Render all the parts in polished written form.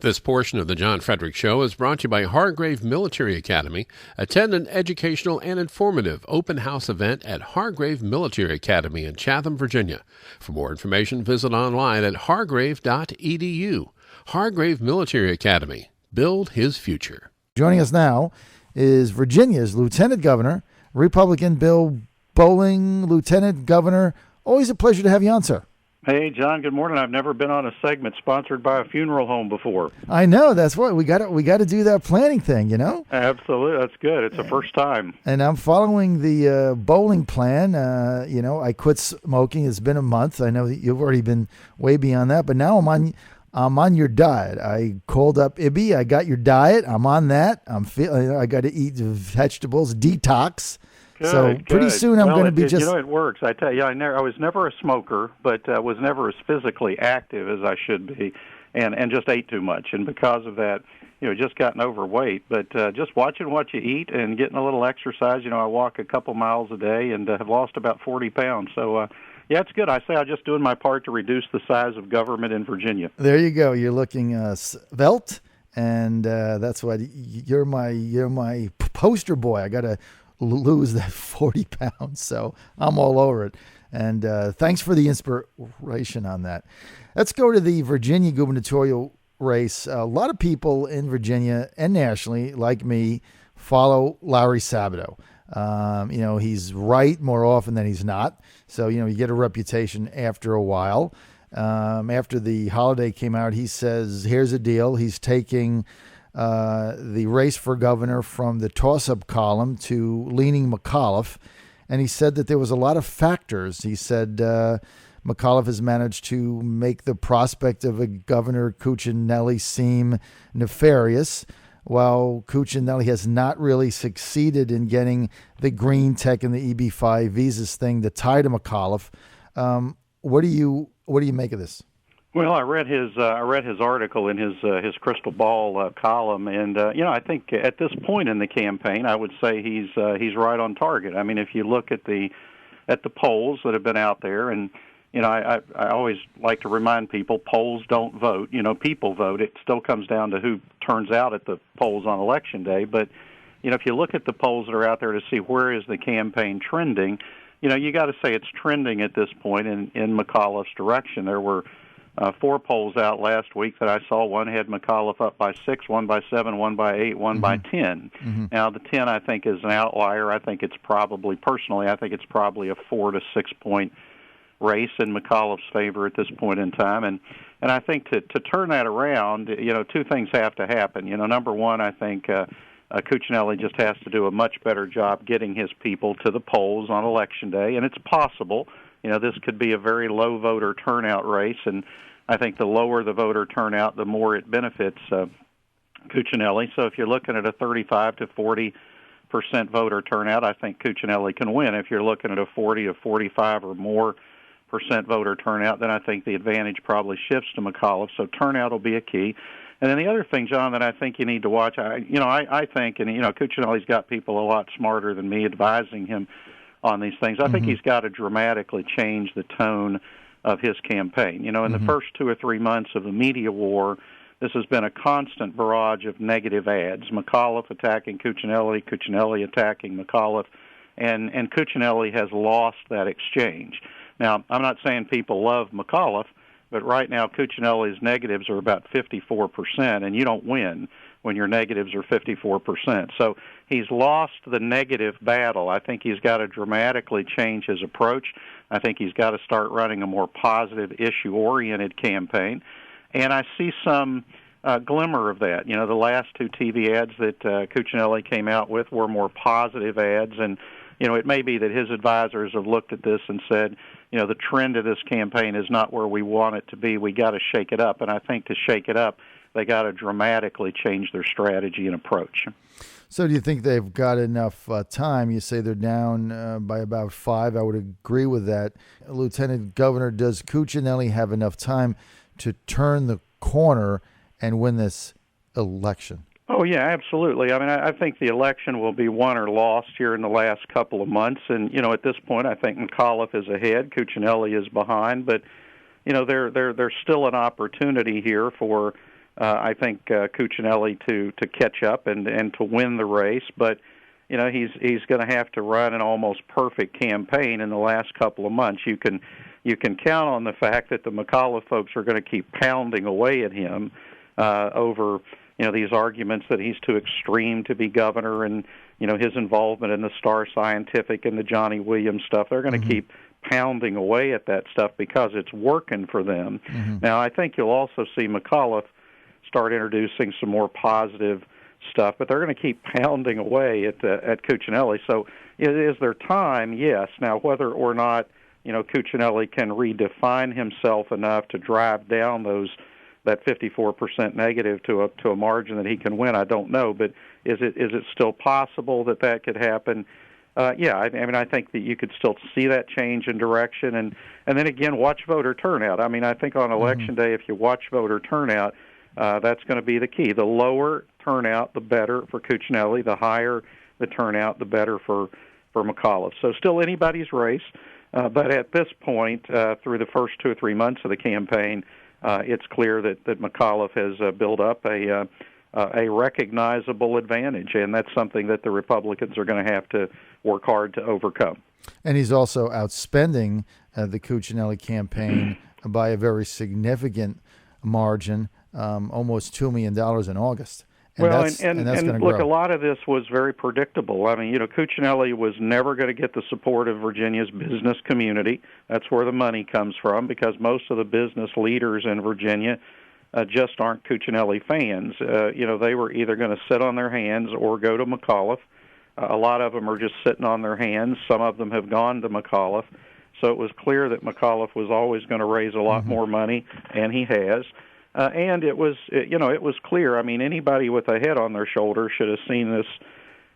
This portion of the John Fredericks Show is brought to you by Hargrave Military Academy. Attend an educational and informative open house event at Hargrave Military Academy in Chatham, Virginia. For more information, visit online at hargrave.edu. Hargrave Military Academy. Build his future. Joining us now is Virginia's Lieutenant Governor, Republican Bill Bolling. Lieutenant Governor, always a pleasure to have you on, sir. Hey, John, good morning. I've never been on a segment sponsored by a funeral home before. I know. That's what we got to do that planning thing, you know? Absolutely. That's good. It's the first time. And I'm following the bowling plan. I quit smoking. It's been a month. I know that you've already been way beyond that, but now I'm on your diet. I called up Ibby. I got your diet. I'm on that. I got to eat vegetables, detox. Good, pretty soon I'm going to be just... it works. I tell you, I was never a smoker, but was never as physically active as I should be, and just ate too much. And because of that, just gotten overweight. But just watching what you eat and getting a little exercise, I walk a couple miles a day and have lost about 40 pounds. So, yeah, it's good. I say I'm just doing my part to reduce the size of government in Virginia. There you go. You're looking svelte, and that's why you're my poster boy. I got to lose that 40 pounds, so I'm all over it. And thanks for the inspiration on that. Let's go to the Virginia gubernatorial race. A lot of people in Virginia and nationally, like me, follow Larry Sabato. He's right more often than he's not. So, you get a reputation after a while. After the holiday came out, he says, here's a deal. He's taking the race for governor from the toss-up column to leaning McAuliffe. And he said that there was a lot of factors. He said McAuliffe has managed to make the prospect of a Governor Cuccinelli seem nefarious, while Cuccinelli has not really succeeded in getting the green tech and the EB-5 visas thing to tie to McAuliffe. What do you make of this? Well, I read his article in his crystal ball column, and I think at this point in the campaign, I would say he's right on target. I mean, if you look at the polls that have been out there, and I always like to remind people, polls don't vote. People vote. It still comes down to who turns out at the polls on Election Day. But if you look at the polls that are out there to see where is the campaign trending, you got to say it's trending at this point in McAuliffe's direction. There were 4 polls out last week that I saw. One had McAuliffe up by 6, one by 7, one by 8, one by 10. Mm-hmm. Now, the 10, I think, is an outlier. I think it's probably a 4 to 6 point race in McAuliffe's favor at this point in time. And I think to turn that around, 2 things have to happen. Number one, I think Cuccinelli just has to do a much better job getting his people to the polls on Election Day, and it's possible. This could be a very low voter turnout race, and I think the lower the voter turnout, the more it benefits Cuccinelli. So if you're looking at a 35 to 40% voter turnout, I think Cuccinelli can win. If you're looking at a 40 to 45 or more % voter turnout, then I think the advantage probably shifts to McAuliffe. So turnout will be a key. And then the other thing, John, that I think you need to watch, I think, and Cuccinelli's got people a lot smarter than me advising him on these things. I think he's got to dramatically change the tone of his campaign. In the first 2 or 3 months of the media war, this has been a constant barrage of negative ads. McAuliffe attacking Cuccinelli, Cuccinelli attacking McAuliffe, and Cuccinelli has lost that exchange. Now, I'm not saying people love McAuliffe, but right now Cuccinelli's negatives are about 54%, and you don't win when your negatives are 54%. So he's lost the negative battle. I think he's got to dramatically change his approach. I think he's got to start running a more positive, issue-oriented campaign. And I see some glimmer of that. The last 2 TV ads that Cuccinelli came out with were more positive ads, and it may be that his advisors have looked at this and said, the trend of this campaign is not where we want it to be. We got to shake it up. And I think to shake it up, they got to dramatically change their strategy and approach. So do you think they've got enough time? You say they're down by about 5. I would agree with that. Lieutenant Governor, does Cuccinelli have enough time to turn the corner and win this election? Oh, yeah, absolutely. I mean, I think the election will be won or lost here in the last couple of months. And, at this point, I think McAuliffe is ahead. Cuccinelli is behind. But, there's still an opportunity here for I think Cuccinelli to catch up and to win the race, but he's going to have to run an almost perfect campaign in the last couple of months. You can count on the fact that the McAuliffe folks are going to keep pounding away at him over these arguments that he's too extreme to be governor, and his involvement in the Star Scientific and the Johnny Williams stuff. They're going to keep pounding away at that stuff because it's working for them. Now, I think you'll also see McAuliffe start introducing some more positive stuff, but they're going to keep pounding away at Cuccinelli. So is there time? Yes. Now, whether or not Cuccinelli can redefine himself enough to drive down that 54% negative to a margin that he can win, I don't know. But is it still possible that could happen? Yeah, I mean, I think that you could still see that change in direction, and then again, watch voter turnout. I mean, I think on Election Day, if you watch voter turnout, that's going to be the key. The lower turnout, the better for Cuccinelli. The higher the turnout, the better for McAuliffe. So still anybody's race, but at this point, through the first 2 or 3 months of the campaign, it's clear that McAuliffe has built up a recognizable advantage, and that's something that the Republicans are going to have to work hard to overcome. And he's also outspending the Cuccinelli campaign by a very significant margin, almost $2 million in August. And that's going to look, grow. a lot of this was very predictable. I mean, Cuccinelli was never going to get the support of Virginia's business community. That's where the money comes from, because most of the business leaders in Virginia just aren't Cuccinelli fans. They were either going to sit on their hands or go to McAuliffe. A lot of them are just sitting on their hands. Some of them have gone to McAuliffe. So it was clear that McAuliffe was always going to raise a lot more money, and he has. And it was clear. I mean, anybody with a head on their shoulder should have seen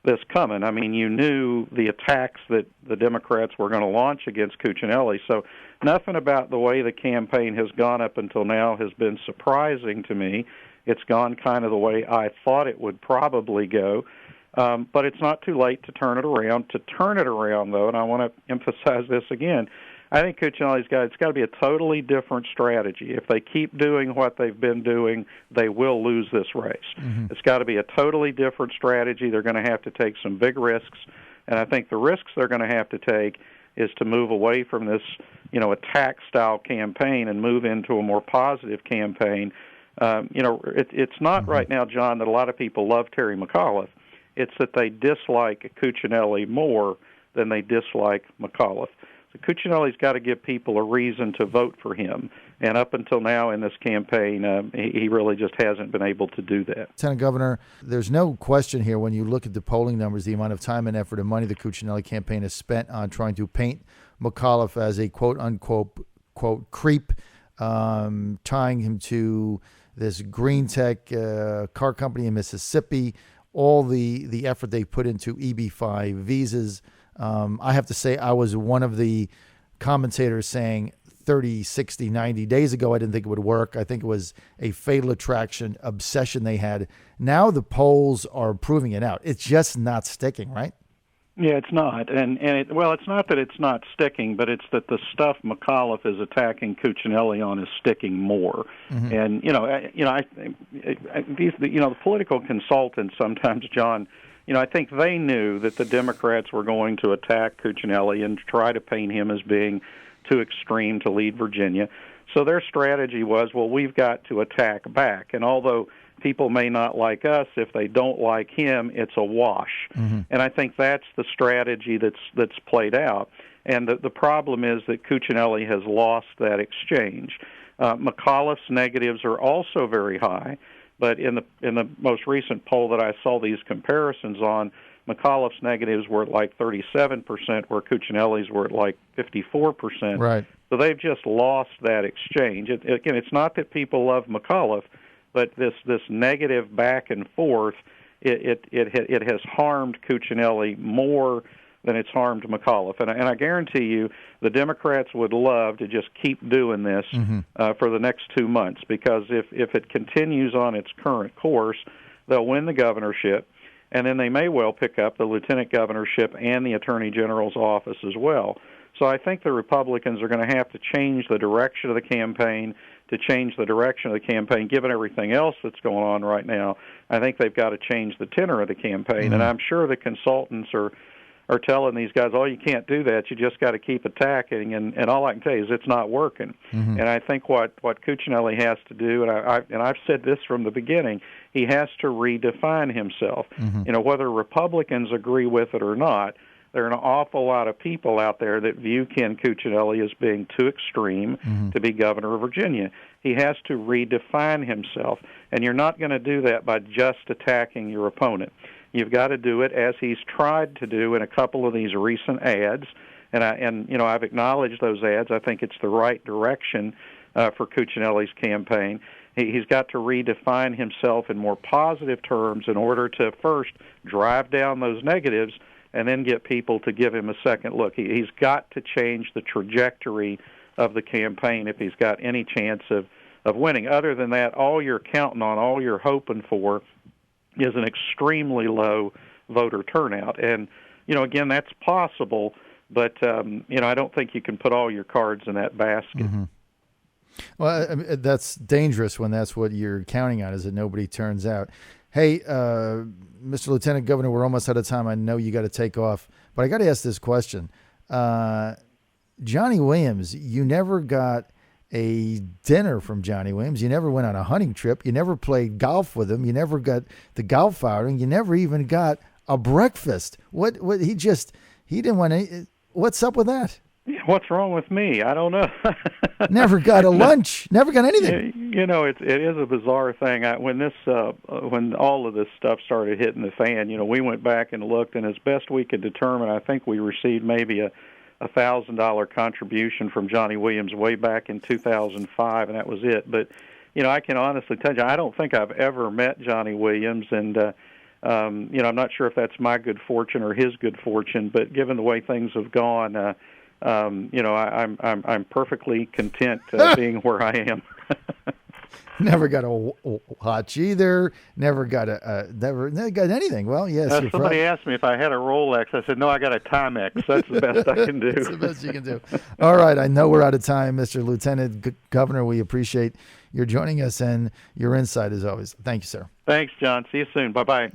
this coming. I mean, you knew the attacks that the Democrats were going to launch against Cuccinelli. So nothing about the way the campaign has gone up until now has been surprising to me. It's gone kind of the way I thought it would probably go. But it's not too late to turn it around. To turn it around, though, and I want to emphasize this again, I think Cuccinelli's it's got to be a totally different strategy. If they keep doing what they've been doing, they will lose this race. It's got to be a totally different strategy. They're going to have to take some big risks, and I think the risks they're going to have to take is to move away from this, attack-style campaign and move into a more positive campaign. It's not right now, John, that a lot of people love Terry McAuliffe. It's that they dislike Cuccinelli more than they dislike McAuliffe. So Cuccinelli's got to give people a reason to vote for him. And up until now in this campaign, he really just hasn't been able to do that. Lieutenant Governor, there's no question here when you look at the polling numbers, the amount of time and effort and money the Cuccinelli campaign has spent on trying to paint McAuliffe as a quote-unquote quote creep, tying him to this green tech car company in Mississippi, all the effort they put into EB-5 visas. I have to say I was one of the commentators saying 30, 60, 90 days ago I didn't think it would work. I think it was a fatal attraction obsession they had. Now the polls are proving it out. It's just not sticking, right? Yeah, it's not. It's not that it's not sticking, but it's that the stuff McAuliffe is attacking Cuccinelli on is sticking more. And the political consultants sometimes, John, I think they knew that the Democrats were going to attack Cuccinelli and try to paint him as being too extreme to lead Virginia. So their strategy was, well, we've got to attack back. And although people may not like us, if they don't like him, it's a wash. And I think that's the strategy that's played out. And the problem is that Cuccinelli has lost that exchange. McAuliffe's negatives are also very high. But in the most recent poll that I saw these comparisons on, McAuliffe's negatives were at like 37%, where Cuccinelli's were at like 54%. Right. So they've just lost that exchange. Again, it's not that people love McAuliffe, but this negative back and forth, it has harmed Cuccinelli more than it's harmed McAuliffe. And I guarantee you the Democrats would love to just keep doing this for the next 2 months, because if it continues on its current course, they'll win the governorship, and then they may well pick up the lieutenant governorship and the attorney general's office as well. So I think the Republicans are going to have to change the direction of the campaign. To change the direction of the campaign, given everything else that's going on right now, I think they've got to change the tenor of the campaign. Mm-hmm. And I'm sure the consultants are telling these guys, oh, you can't do that. You just got to keep attacking. And all I can tell you is it's not working. Mm-hmm. And I think what Cuccinelli has to do, and I've said this from the beginning, he has to redefine himself. Mm-hmm. You know, whether Republicans agree with it or not, there are an awful lot of people out there that view Ken Cuccinelli as being too extreme to be governor of Virginia. He has to redefine himself, and you're not going to do that by just attacking your opponent. You've got to do it as he's tried to do in a couple of these recent ads, and I've acknowledged those ads. I think it's the right direction for Cuccinelli's campaign. He's got to redefine himself in more positive terms in order to first drive down those negatives and then get people to give him a second look. He's got to change the trajectory of the campaign if he's got any chance of winning. Other than that, all you're counting on, all you're hoping for is an extremely low voter turnout. And, again, that's possible, but, I don't think you can put all your cards in that basket. Mm-hmm. Well, I mean, that's dangerous when that's what you're counting on, is that nobody turns out. Hey, Mr. Lieutenant Governor, we're almost out of time. I know you got to take off, but I got to ask this question. Johnny Williams, you never got a dinner from Johnny Williams. You never went on a hunting trip. You never played golf with him. You never got the golf outing. You never even got a breakfast. What he didn't want any. What's up with that? What's wrong with me? I don't know. Never got a lunch. Never got anything. It is a bizarre thing. When all of this stuff started hitting the fan, we went back and looked, and as best we could determine, I think we received maybe a $1,000 contribution from Johnny Williams way back in 2005, and that was it. But I can honestly tell you, I don't think I've ever met Johnny Williams, and I'm not sure if that's my good fortune or his good fortune. But given the way things have gone, I'm perfectly content being where I am. Never got a watch either. Never got never got anything. Well, yes. Somebody asked me if I had a Rolex. I said, no, I got a Timex. That's the best I can do. That's the best you can do. All right. I know we're out of time, Mr. Lieutenant Governor. We appreciate your joining us and your insight as always. Thank you, sir. Thanks, John. See you soon. Bye-bye.